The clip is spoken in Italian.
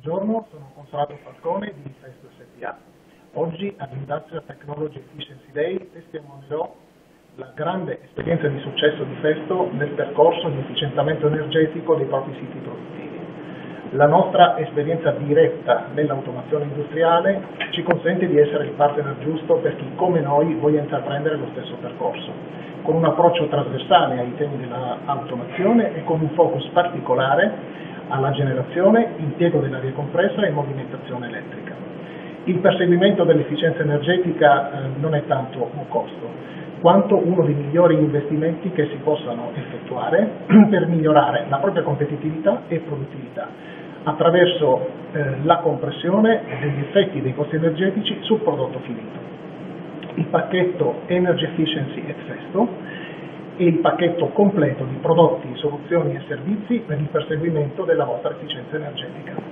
Buongiorno, sono Conrado Falcone di Festo SpA. Oggi all'Industrial Technology Efficiency Day testimonierò la grande esperienza di successo di Festo nel percorso di efficientamento energetico dei propri siti produttivi. La nostra esperienza diretta nell'automazione industriale ci consente di essere il partner giusto per chi come noi voglia intraprendere lo stesso percorso, con un approccio trasversale ai temi dell'automazione e con un focus particolare alla generazione, impiego dell'aria compressa e movimentazione elettrica. Il perseguimento dell'efficienza energetica non è tanto un costo, quanto uno dei migliori investimenti che si possano effettuare per migliorare la propria competitività e produttività, attraverso la compressione degli effetti dei costi energetici sul prodotto finito. Il pacchetto Energy Efficiency at Festo e il pacchetto completo di prodotti, soluzioni e servizi per il perseguimento della vostra efficienza energetica.